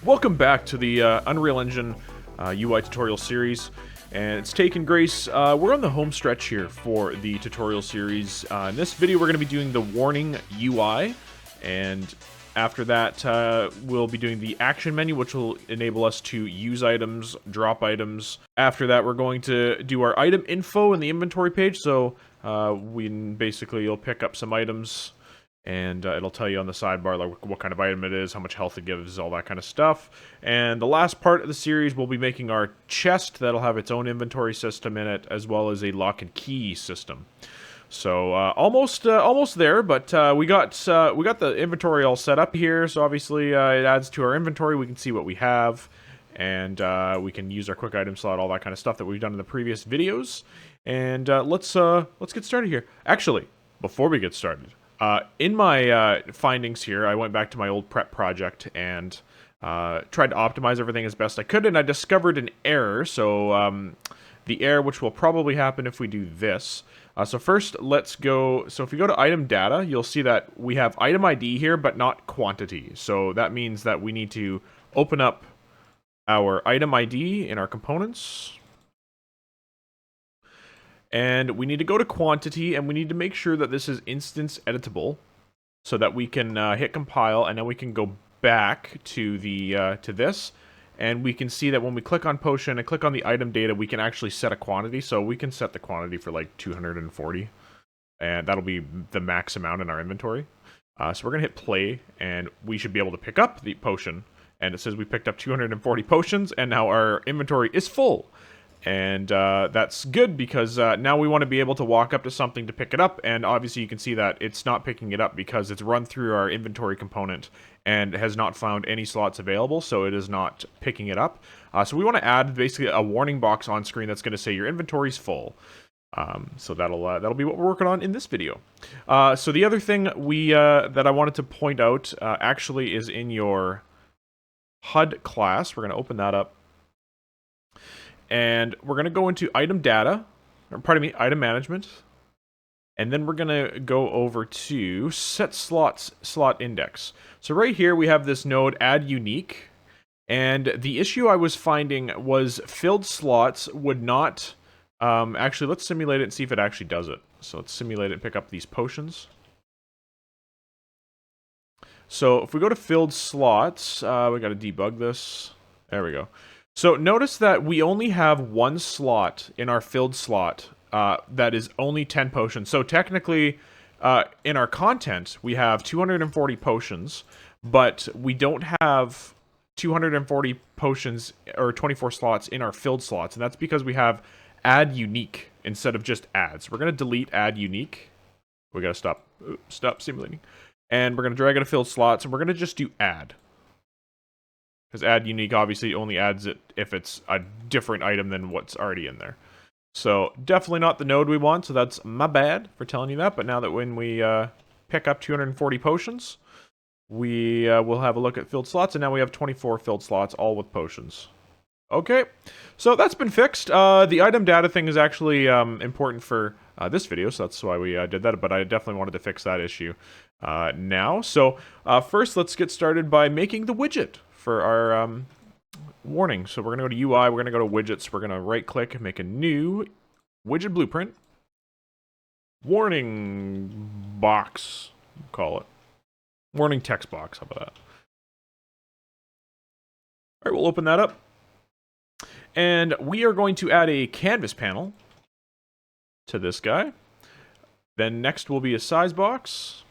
Welcome back to the Unreal Engine UI tutorial series, and it's taken Grace. We're on the home stretch here for the tutorial series. In this video, we're going to be doing the warning UI, and after that, we'll be doing the action menu, which will enable us to use items, drop items. After that, we're going to do our item info in the inventory page, so you'll pick up some items, and it'll tell you on the sidebar like what kind of item it is, how much health it gives, all that kind of stuff. And the last part of the series, we'll be making our chest that'll have its own inventory system in it, as well as a lock and key system. So almost there, but we got the inventory all set up here. So obviously it adds to our inventory. We can see what we have, and we can use our quick item slot, all that kind of stuff that we've done in the previous videos. And let's get started here. Actually, before we get started. In my findings here, I went back to my old prep project and tried to optimize everything as best I could, and I discovered an error. So the error, which will probably happen if we do this. So first, let's go. So if we go to item data, you'll see that we have item ID here, but not quantity. So that means that we need to open up our item ID in our components. And we need to go to quantity, and we need to make sure that this is instance editable, so that we can hit compile, and then we can go back to the to this, and we can see that when we click on potion and click on the item data, we can actually set a quantity. So we can set the quantity for like 240, and that'll be the max amount in our inventory. So we're gonna hit play, and we should be able to pick up the potion. And it says we picked up 240 potions, and now our inventory is full. And that's good because now we want to be able to walk up to something to pick it up, and obviously you can see that it's not picking it up because it's run through our inventory component and has not found any slots available, so it is not picking it up. So we want to add basically a warning box on screen that's going to say your inventory's full. So that'll be what we're working on in this video. So the other thing that I wanted to point out actually is in your HUD class. We're going to open that up. And we're going to go into item data, or pardon me, item management. And then we're going to go over to set slot index. So right here we have this node add unique. And the issue I was finding was filled slots would not, actually let's simulate it and see if it actually does it. So let's simulate it and pick up these potions. So if we go to filled slots, we got to debug this. There we go. So notice that we only have one slot in our filled slot that is only 10 potions. So technically, in our content, we have 240 potions, but we don't have 240 potions or 24 slots in our filled slots. And that's because we have add unique instead of just adds. We're going to delete add unique. We got to stop simulating. And we're going to drag it to filled slots, and we're going to just do add. Because add unique obviously only adds it if it's a different item than what's already in there. So definitely not the node we want, so that's my bad for telling you that. But now that when we pick up 240 potions, we will have a look at filled slots, and now we have 24 filled slots, all with potions. Okay, so that's been fixed. The item data thing is actually important for this video, so that's why we did that, but I definitely wanted to fix that issue now. So first, let's get started by making the widget for our warning. So we're going to go to UI, we're going to go to widgets, we're going to right click and make a new widget blueprint. Warning box, call it. Warning text box, how about that? Alright, we'll open that up. And we are going to add a canvas panel to this guy. Then next will be a size box.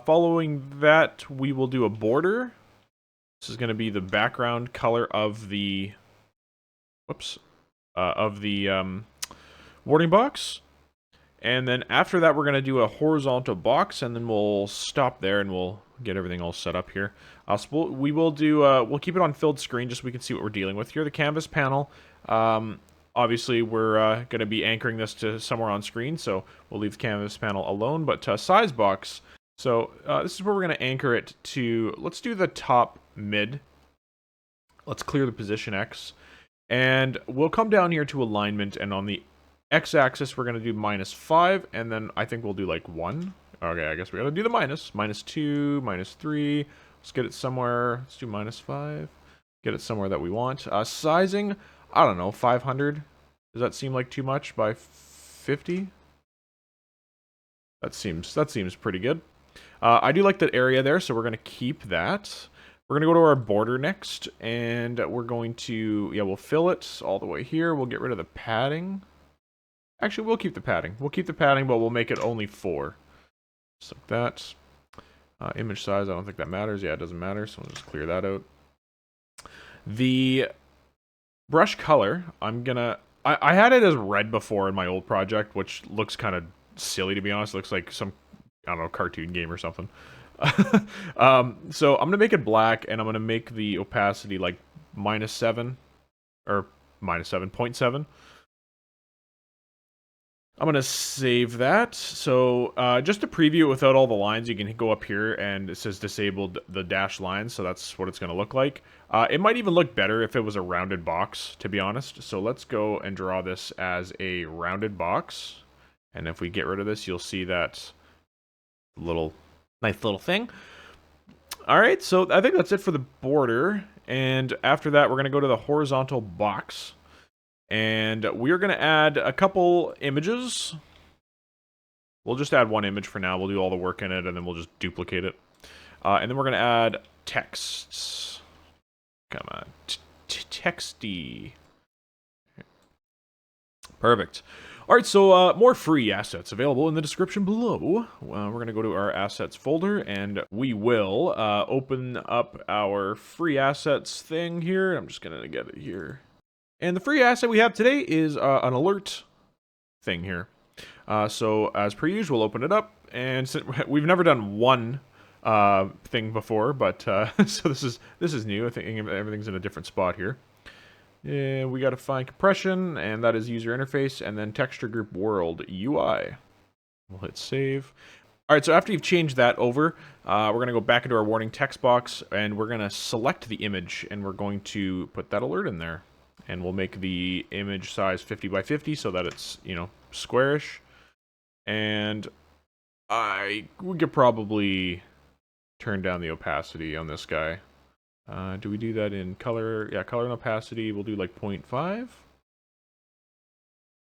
Following that, we will do a border. This is going to be the background color of the, warning box. And then after that, we're going to do a horizontal box, and then we'll stop there, and we'll get everything all set up here. So we'll keep it on filled screen just so we can see what we're dealing with here. The canvas panel, obviously we're going to be anchoring this to somewhere on screen, so we'll leave the canvas panel alone. But size box. So this is where we're going to anchor it to. Let's do the top mid. Let's clear the position X. And we'll come down here to alignment, and on the X-axis we're going to do -5, and then I think we'll do like 1 Okay, I guess we gotta do the minus. -2, -3. Let's get it somewhere. Let's do -5. Get it somewhere that we want. Sizing, I don't know, 500. Does that seem like too much by 50? That seems pretty good. I do like that area there, so we're gonna keep that. We're gonna go to our border next, and we're going to, yeah, we'll fill it all the way here. We'll get rid of the padding. Actually, we'll keep the padding. We'll keep the padding, but we'll make it only 4. Just like that. Image size, I don't think that matters. Yeah, it doesn't matter, so we'll just clear that out. The brush color, I had it as red before in my old project, which looks kind of silly, to be honest. It looks like some, I don't know, cartoon game or something. So I'm gonna make it black, and I'm gonna make the opacity like -7 or -7.7. I'm gonna save that. So just to preview it without all the lines, you can go up here and it says disabled the dashed lines, so that's what it's gonna look like. It might even look better if it was a rounded box, to be honest. So let's go and draw this as a rounded box. And if we get rid of this, you'll see that nice little thing. All right, so I think that's it for the border. And after that, we're gonna go to the horizontal box. And we're going to add a couple images. We'll just add one image for now. We'll do all the work in it, and then we'll just duplicate it. And then we're going to add texts. Come on. Texty. Perfect. All right, so more free assets available in the description below. We're going to go to our assets folder, and we will open up our free assets thing here. I'm just going to get it here. And the free asset we have today is an alert thing here. So as per usual, we'll open it up, and we've never done one thing before, but so this is new. I think everything's in a different spot here. And we got to find compression, and that is user interface, and then texture group world UI. We'll hit save. All right, so after you've changed that over, we're going to go back into our warning text box, and we're going to select the image, and we're going to put that alert in there. And we'll make the image size 50 by 50 so that it's, you know, squarish. And we could probably turn down the opacity on this guy. Do we do that in color? Yeah, color and opacity. We'll do like 0.5.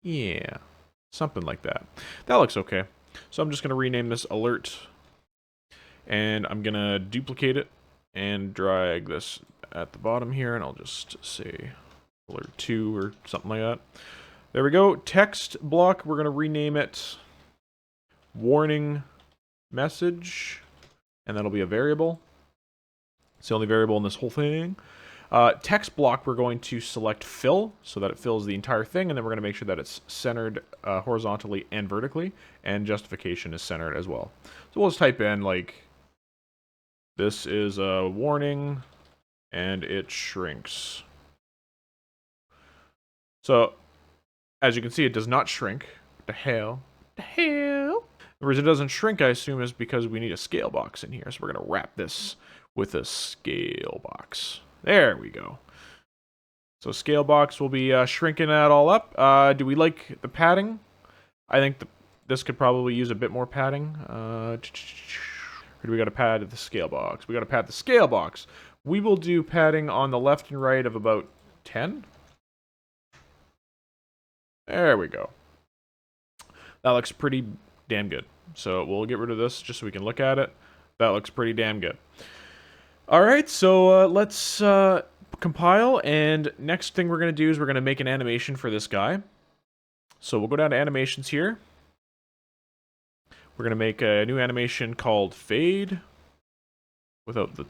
Yeah, something like that. That looks okay. So I'm just going to rename this alert. And I'm going to duplicate it and drag this at the bottom here. And I'll just say alert 2 or something like that. There we go. Text block, we're going to rename it warning message, and that'll be a variable. It's the only variable in this whole thing. Text block, we're going to select fill so that it fills the entire thing, and then we're going to make sure that it's centered horizontally and vertically, and justification is centered as well. So we'll just type in, like, this is a warning, and it shrinks. So, as you can see, it does not shrink. What the hell? What the hell? The reason it doesn't shrink, I assume, is because we need a scale box in here. So we're going to wrap this with a scale box. There we go. So scale box will be shrinking that all up. Do we like the padding? I think this could probably use a bit more padding. Or do we got to pad the scale box? We got to pad the scale box. We will do padding on the left and right of about 10. There we go. That looks pretty damn good. So we'll get rid of this just so we can look at it. That looks pretty damn good. Alright, so let's compile, and next thing we're going to do is we're going to make an animation for this guy. So we'll go down to animations here. We're going to make a new animation called fade, without the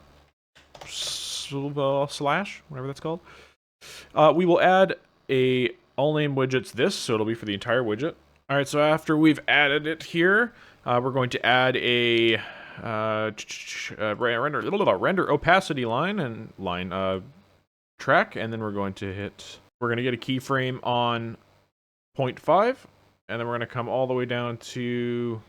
slash, whatever that's called. We will add a all name widgets this, so it'll be for the entire widget. All right, so after we've added it here, we're going to add a render opacity line and line track, and then we're going to get a keyframe on 0.5, and then we're going to come all the way down to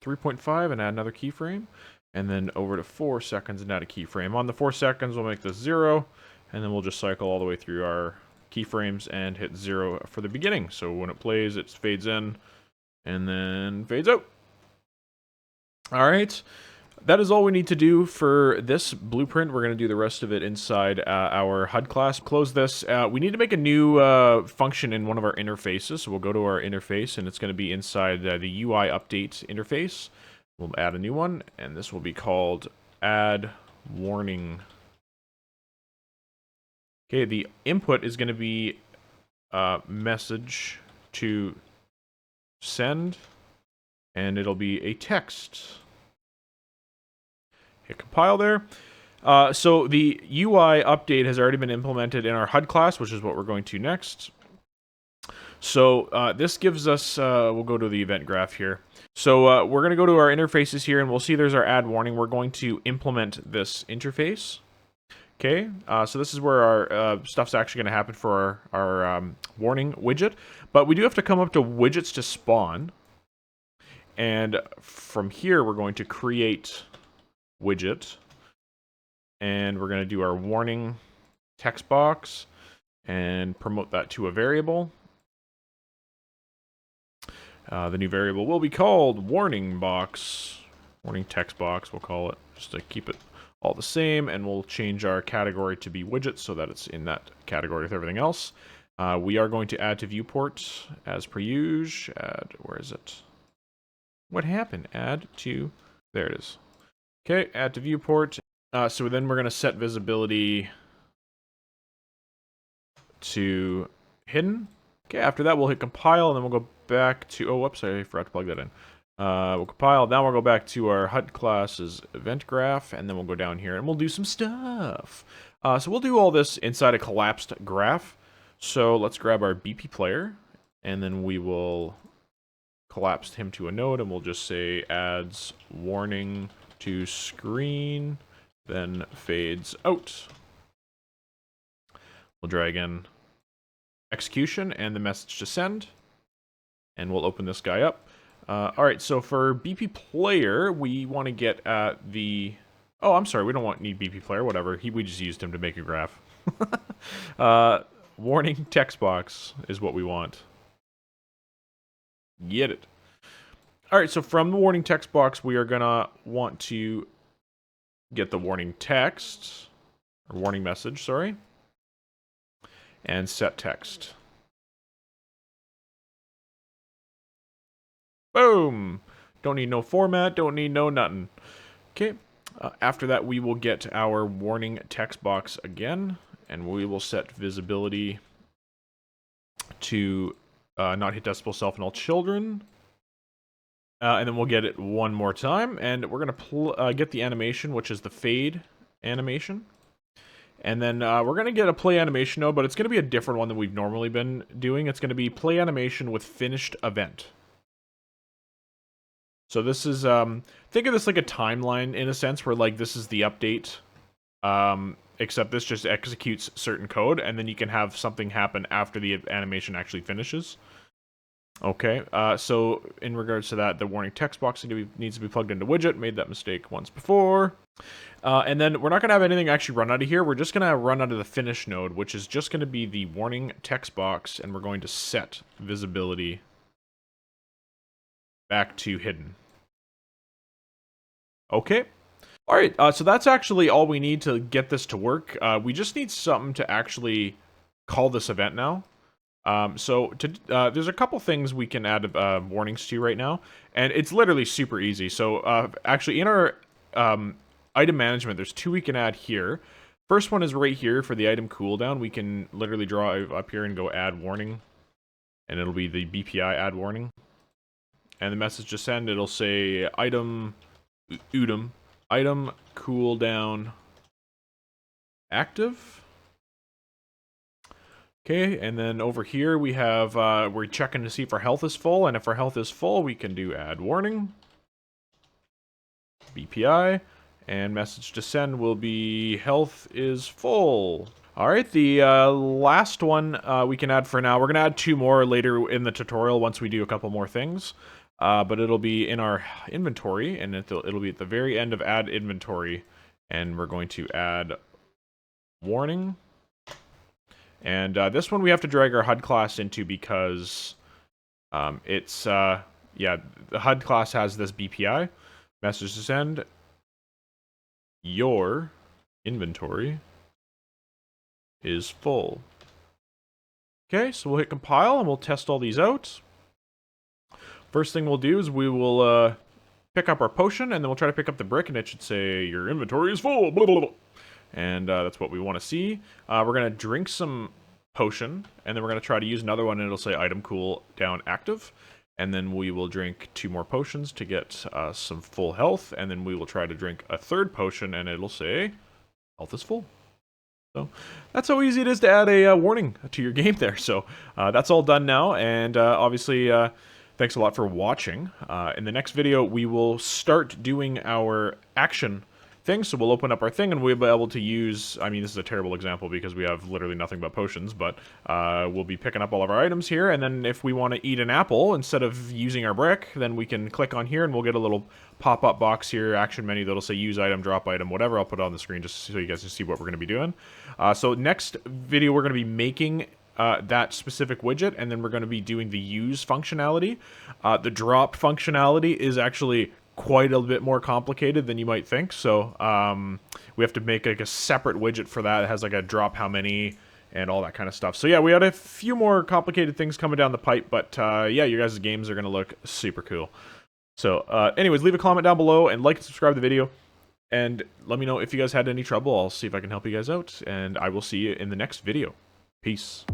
3.5 and add another keyframe, and then over to 4 seconds and add a keyframe. On the 4 seconds, we'll make this 0, and then we'll just cycle all the way through our keyframes and hit 0 for the beginning. So when it plays, it fades in and then fades out. All right. That is all we need to do for this blueprint. We're going to do the rest of it inside our HUD class. Close this. We need to make a new function in one of our interfaces. So we'll go to our interface, and it's going to be inside the UI update interface. We'll add a new one, and this will be called add warning. Okay, the input is going to be message to send, and it'll be a text. Hit compile there. So the UI update has already been implemented in our HUD class, which is what we're going to next. So this gives us, we'll go to the event graph here. So we're going to go to our interfaces here, and we'll see there's our add warning. We're going to implement this interface. Okay, so this is where our stuff's actually going to happen for our warning widget. But we do have to come up to widgets to spawn. And from here, we're going to create widget. And we're going to do our warning text box and promote that to a variable. The new variable will be called warning box. Warning text box, we'll call it, just to keep it all the same, and we'll change our category to be widget so that it's in that category with everything else. We are going to add to viewport as per usual. Add, where is it? What happened? Add to, there it is. Okay, add to viewport. So then we're going to set visibility to hidden. Okay, after that we'll hit compile, and then we'll go back to, oh whoops, I forgot to plug that in. We'll compile, now we'll go back to our HUD class's event graph, and then we'll go down here and we'll do some stuff. So we'll do all this inside a collapsed graph. So let's grab our BP player, and then we will collapse him to a node, and we'll just say adds warning to screen, then fades out. We'll drag in execution and the message to send, and we'll open this guy up. Alright, so for BP player, we want to get at the... Oh, I'm sorry, we don't need BP player, whatever. We just used him to make a graph. Warning text box is what we want. Get it. Alright, so from the warning text box, we are going to want to get the warning text, or warning message, sorry, and set text. Boom! Don't need no format, don't need no nothing. Okay, after that we will get our warning text box again, and we will set visibility to not hit decibel self and all children. And then we'll get it one more time, and we're going to get the animation, which is the fade animation. And then we're going to get a play animation node, but it's going to be a different one than we've normally been doing. It's going to be play animation with finished event. So this is, think of this like a timeline in a sense, where like this is the update, except this just executes certain code, and then you can have something happen after the animation actually finishes. Okay, so in regards to that, the warning text box needs to be plugged into widget. Made that mistake once before. And then we're not going to have anything actually run out of here. We're just going to run out of the finish node, which is just going to be the warning text box, and we're going to set visibility back to hidden. Okay. All right, so that's actually all we need to get this to work. We just need something to actually call this event now. So there's a couple things we can add warnings to right now, and it's literally super easy. So actually in our item management, there's two we can add here. First one is right here for the item cooldown. We can literally draw up here and go add warning, and it'll be the BPI add warning. And the message to send, it'll say item cooldown active. Okay, and then over here we have, we're checking to see if our health is full, and if our health is full, we can do add warning, BPI, and message to send will be health is full. Alright, the last one we can add for now. We're going to add two more later in the tutorial once we do a couple more things. But it'll be in our inventory, and it'll be at the very end of add inventory, and we're going to add warning. And this one we have to drag our HUD class into because it's, yeah, the HUD class has this BPI. Message to send. Your inventory is full. Okay, so we'll hit compile and we'll test all these out. First thing we'll do is we will pick up our potion, and then we'll try to pick up the brick, and it should say, your inventory is full, blah, blah, blah. And that's what we want to see. We're going to drink some potion, and then we're going to try to use another one, and it'll say item cool down active. And then we will drink 2 more potions to get some full health, and then we will try to drink a 3rd potion, and it'll say, health is full. So that's how easy it is to add a warning to your game there. So that's all done now, and obviously thanks a lot for watching. In the next video, we will start doing our action thing. So we'll open up our thing, and we'll be able to use, I mean, this is a terrible example because we have literally nothing but potions, but we'll be picking up all of our items here, and then if we want to eat an apple instead of using our brick, then we can click on here, and we'll get a little pop-up box here, action menu, that'll say use item, drop item, whatever. I'll put it on the screen just so you guys can see what we're going to be doing. So next video, we're going to be making that specific widget, and then we're going to be doing the use functionality. The drop functionality is actually quite a bit more complicated than you might think, so we have to make like a separate widget for that. It has like a drop how many and all that kind of stuff. So yeah, we had a few more complicated things coming down the pipe, but yeah, your guys' games are going to look super cool. So anyways, leave a comment down below and like and subscribe to the video, and let me know if you guys had any trouble. I'll see if I can help you guys out, and I will see you in the next video. Peace.